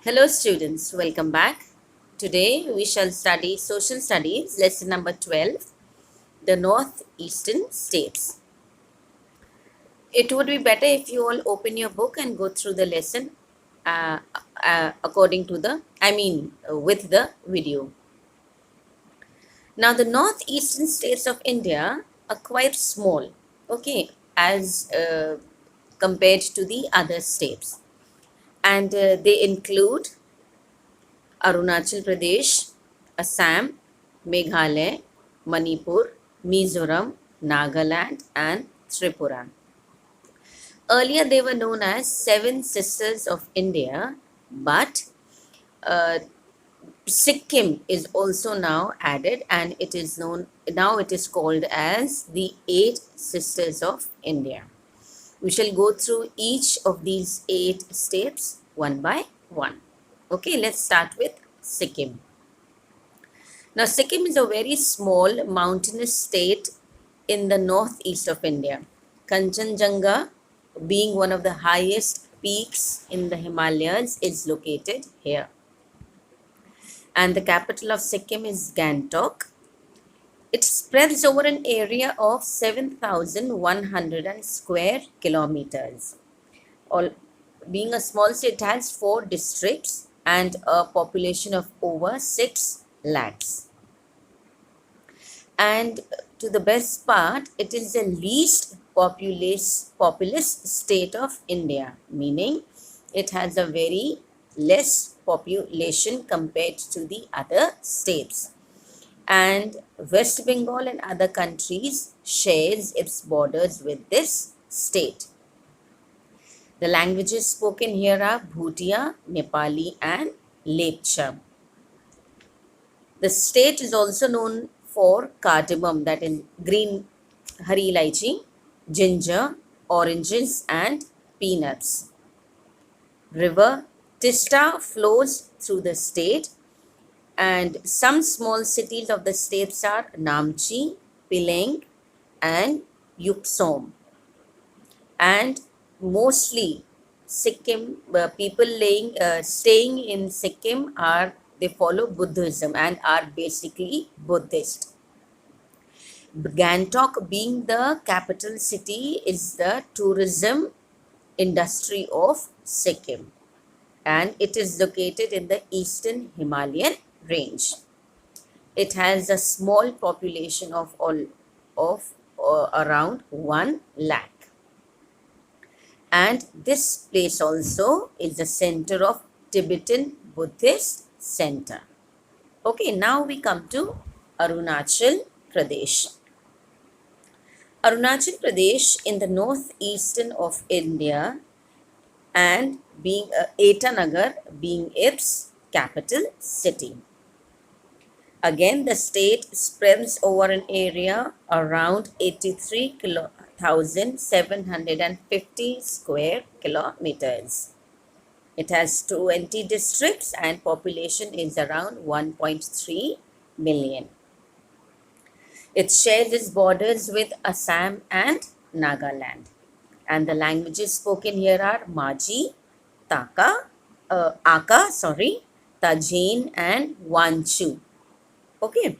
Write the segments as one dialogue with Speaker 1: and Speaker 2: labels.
Speaker 1: Hello students, welcome back. Today we shall study Social Studies, lesson number 12, the Northeastern States. It would be better if you all open your book and go through the lesson uh, according to with the video. Now the Northeastern States of India are quite small, okay, as compared to the other states. And they include Arunachal Pradesh, Assam, Meghalaya, Manipur, Mizoram, Nagaland, and Tripura. Earlier, they were known as Seven Sisters of India, but uh, Sikkim is also now added, and it is known now. It is called as the Eight Sisters of India. We shall go through each of these 8 states one by one. Okay, let's start with Sikkim. Now, Sikkim is a very small mountainous state in the northeast of India. Kanchenjunga, being one of the highest peaks in the Himalayas, is located here. And the capital of Sikkim is Gangtok. It spreads over an area of 7,100 square kilometers. All, being a small state, it has 4 districts and a population of over 6 lakhs. And to the best part, it is the least populous state of India, meaning it has a very less population compared to the other states. And West Bengal and other countries shares its borders with this state. The languages spoken here are Bhutia, Nepali, and Lepcha. The state is also known for cardamom, that is green hari elaichi, ginger, oranges, and peanuts. River Tista flows through the state, and some small cities of the states are Namchi, Pileng, and Yuksom. And mostly Sikkim people staying in Sikkim they follow Buddhism and are basically Buddhist. Gangtok, being the capital city, is the tourism industry of Sikkim, and it is located in the eastern Himalayan range. It has a small population of around 1 lakh. And this place also is the center of Tibetan Buddhist Center. Okay, now we come to Arunachal Pradesh. Arunachal Pradesh in the northeastern of India, and being Itanagar being its capital city. Again, the state spreads over an area around 83,750 square kilometers. It has 20 districts and population is around 1.3 million. It shares its borders with Assam and Nagaland. And the languages spoken here are Maji, Tajin, and Wanchu. Okay.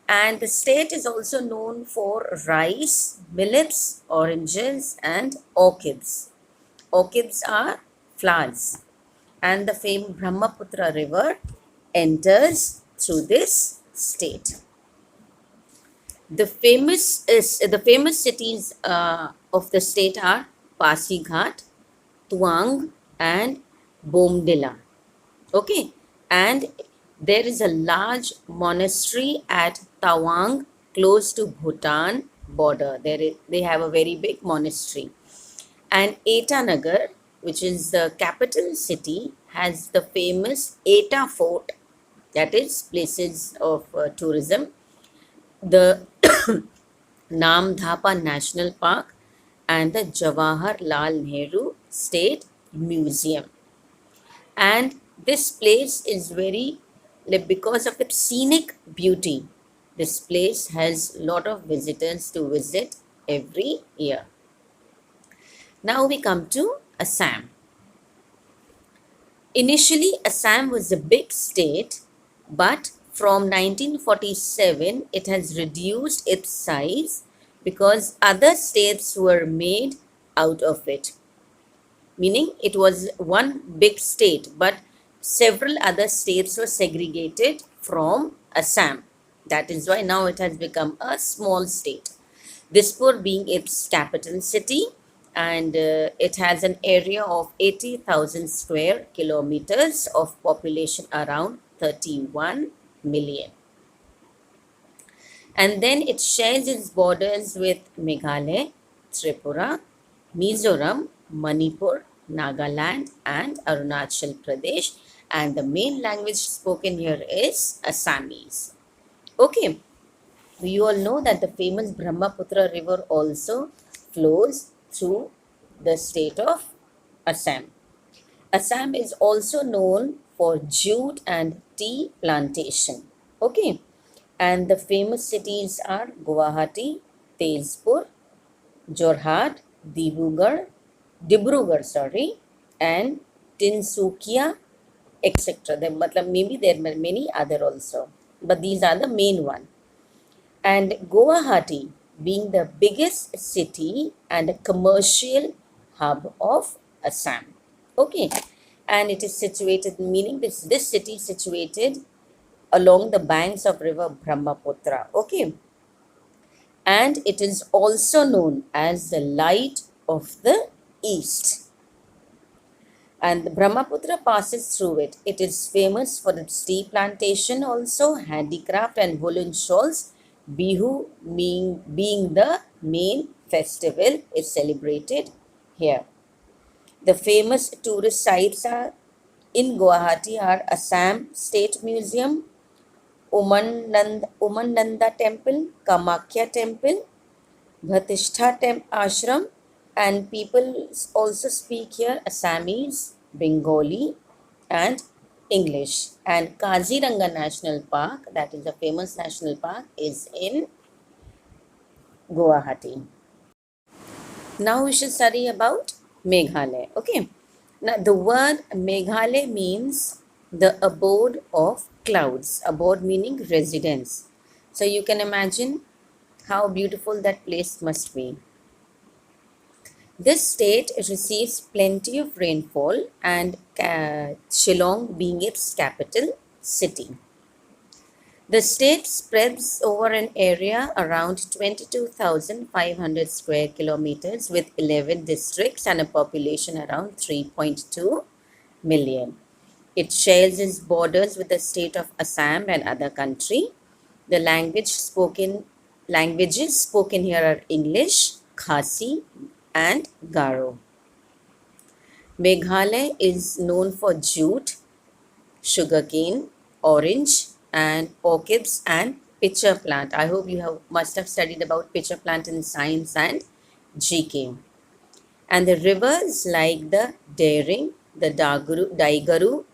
Speaker 1: And the state is also known for rice, millets, oranges, and orchids. Orchids are flowers. And the famed Brahmaputra River enters through this state. The famous cities of the state are Pasighat, Tuang, and Bomdila. Okay, and there is a large monastery at Tawang, close to Bhutan border. They have a very big monastery. And Itanagar, which is the capital city, has the famous Eta Fort, that is places of tourism, the Namdhapa National Park, and the Jawaharlal Nehru State Museum. And this place is because of its scenic beauty, this place has a lot of visitors to visit every year. Now we come to Assam. Initially, Assam was a big state, but from 1947 it has reduced its size because other states were made out of it. Meaning it was one big state, but several other states were segregated from Assam. That is why now it has become a small state. Dispur being its capital city, and it has an area of 80,000 square kilometers of population around 31 million. And then it shares its borders with Meghalaya, Tripura, Mizoram, Manipur, Nagaland, and Arunachal Pradesh. And the main language spoken here is Assamese. Okay, you all know that the famous Brahmaputra river also flows through the state of Assam. Assam is also known for jute and tea plantation. Okay, and the famous cities are Guwahati, Tezpur, Jorhat, Dibrugarh, and Tinsukia, etc. Maybe there are many other also, but these are the main one. And Guwahati being the biggest city and a commercial hub of Assam. Okay, and it is situated, meaning this city is situated along the banks of river Brahmaputra. Okay, and it is also known as the light of the east. And the Brahmaputra passes through it. It is famous for its tea plantation, also handicraft and woolen shawls. Bihu being the main festival is celebrated here. The famous tourist sites are in Guwahati are Assam State Museum, Umananda Temple, Kamakya Temple, Bhatishtha Ashram, and people also speak here Assamese, Bengali, and English. And Kaziranga National Park, that is a famous national park, is in Guwahati. Now we shall study about Meghalaya. Okay. Now the word Meghalaya means the abode of clouds. Abode meaning residence. So you can imagine how beautiful that place must be. This state receives plenty of rainfall, and Shillong being its capital city. The state spreads over an area around 22,500 square kilometers with 11 districts and a population around 3.2 million. It shares its borders with the state of Assam and other country. The languages spoken here are English, Khasi, and Garo. Meghalaya is known for jute, sugarcane, orange, and orchids and pitcher plant. I hope you must have studied about pitcher plant in science and GK. And the rivers like the Daring, the Daigaru,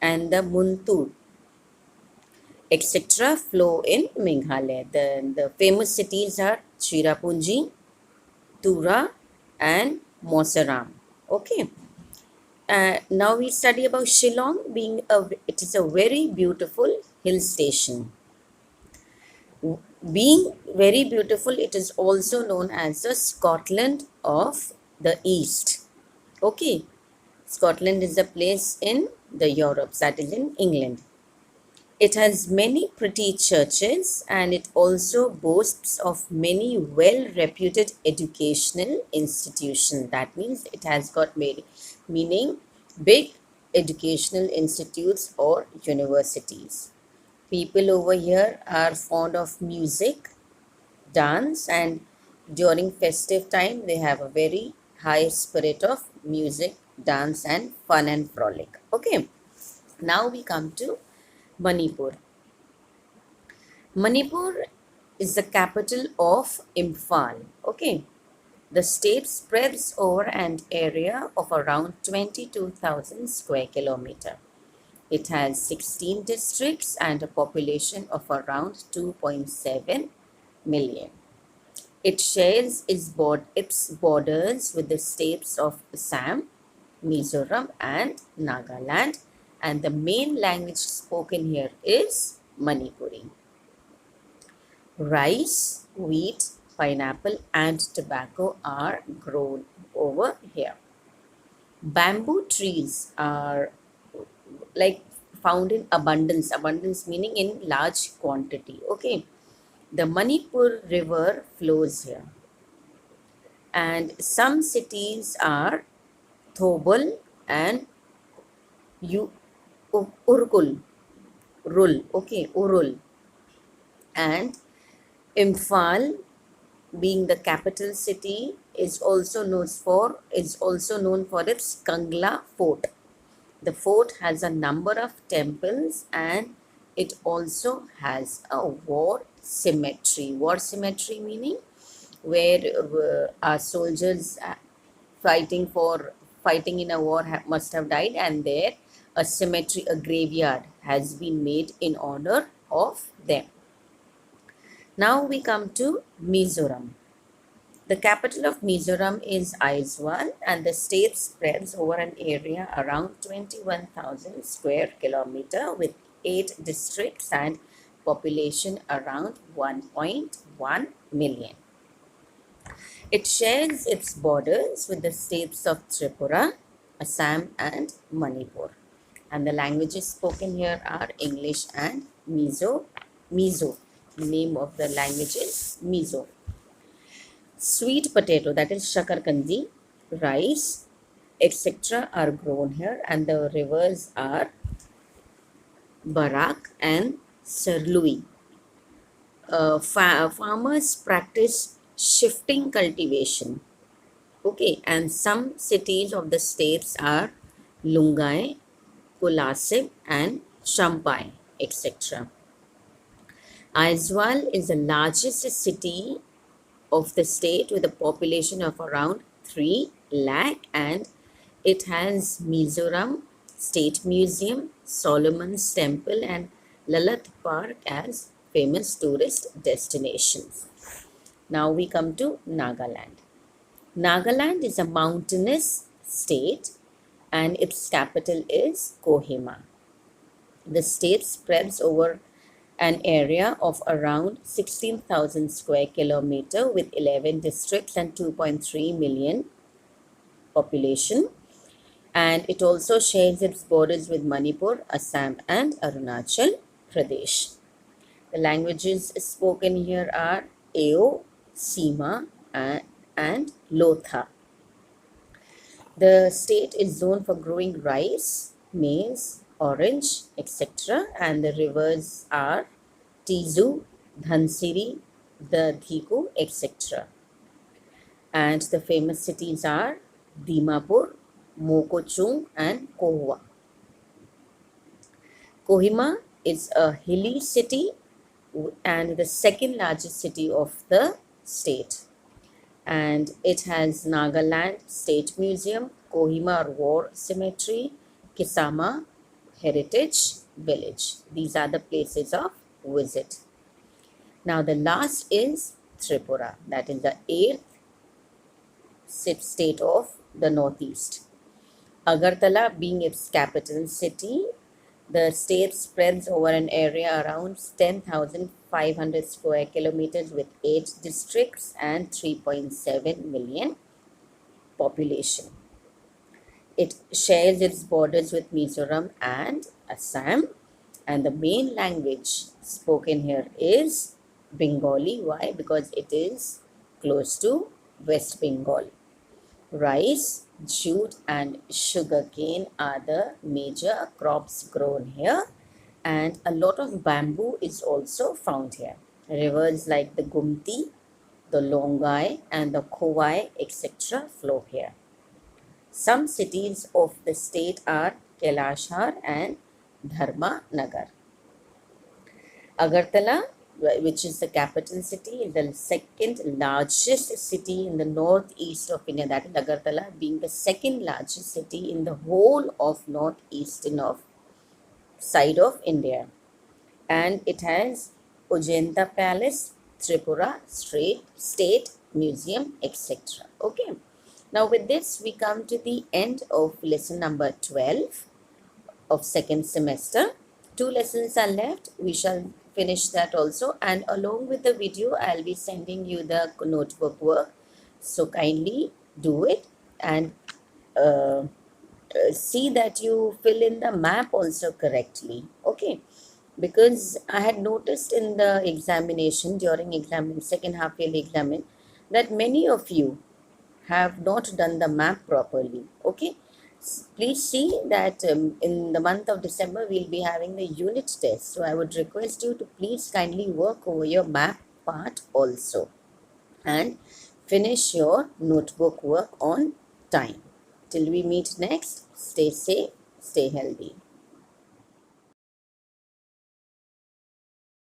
Speaker 1: and the Muntur, etc. flow in Meghalaya. The famous cities are Cherrapunji, Tura, and Mosaram. Okay. Now we study about Shillong it is a very beautiful hill station. Being very beautiful, it is also known as the Scotland of the East. Okay, Scotland is a place in the Europe, that is in England. It has many pretty churches, and it also boasts of many well-reputed educational institutions. That means it has got many, meaning big educational institutes or universities. People over here are fond of music, dance, and during festive time they have a very high spirit of music, dance, and fun and frolic. Okay, now we come to Manipur. Manipur is the capital of Imphal. Okay, the state spreads over an area of around 22,000 square kilometer. It has 16 districts and a population of around 2.7 million. It shares its borders with the states of Assam, Mizoram and Nagaland, and the main language spoken here is Manipuri. Rice, wheat, pineapple, and tobacco are grown over here. Bamboo trees are like found in abundance meaning in large quantity. Okay, the Manipur river flows here, and some cities are Thobal and Urkul, okay, Urul, and Imphal, being the capital city, is also known for its Kangla fort. The fort has a number of temples, and it also has a war cemetery. War cemetery meaning where our soldiers fighting for fighting in a war must have died, and there a cemetery, a graveyard has been made in honor of them. Now we come to Mizoram. The capital of Mizoram is Aizawl, and the state spreads over an area around 21,000 square kilometer with 8 districts and population around 1.1 million. It shares its borders with the states of Tripura, Assam, and Manipur. And the languages spoken here are English and Mizo. Mizo. The name of the language is Mizo. Sweet potato, that is shakarkandi, rice, etc. are grown here, and the rivers are Barak and Sarlui. Farmers practice shifting cultivation. Okay, and some cities of the states are Lungai, Kolasib, and Champai, etc. Aizawl is the largest city of the state with a population of around 3 lakh, and it has Mizoram State Museum, Solomon's Temple, and Lalat Park as famous tourist destinations. Now we come to Nagaland. Nagaland is a mountainous state, and its capital is Kohima. The state spreads over an area of around 16,000 square kilometer with 11 districts and 2.3 million population, and it also shares its borders with Manipur, Assam, and Arunachal Pradesh. The languages spoken here are Ao, Sima, and Lotha. The state is known for growing rice, maize, orange, etc. And the rivers are Tizu, Dhansiri, the Dhiku, etc. And the famous cities are Dimapur, Mokochung, and Kohua. Kohima is a hilly city and the second largest city of the state. And it has Nagaland State Museum, Kohima War Cemetery, Kisama Heritage Village. These are the places of visit. Now the last is Tripura, that is the 8th state of the northeast. Agartala being its capital city, the state spreads over an area around 10,500 square kilometers with 8 districts and 3.7 million population. It shares its borders with Mizoram and Assam, and the main language spoken here is Bengali. Why? Because it is close to West Bengal. Rice, jute, and sugarcane are the major crops grown here, and a lot of bamboo is also found here. Rivers like the Gumti, the Longai, and the Khowai, etc. flow here. Some cities of the state are Kailashhar and Dharmanagar. Agartala, which is the capital city, is the second largest city in the northeast of India. That is Agartala being the second largest city in the whole of northeastern side of India. And it has Ujenta Palace, Tripura State Museum, etc. Okay. Now with this, we come to the end of lesson number 12 of second semester. 2 lessons are left. We shall finish that also, and along with the video, I'll be sending you the notebook work. So kindly do it, and see that you fill in the map also correctly. Okay, because I had noticed in the examination, during exam, second half yearly exam, that many of you have not done the map properly. Okay, please see that in the month of December we'll be having the unit test, so I would request you to please kindly work over your map part also, and finish your notebook work on time. Till we meet next, stay safe, stay healthy.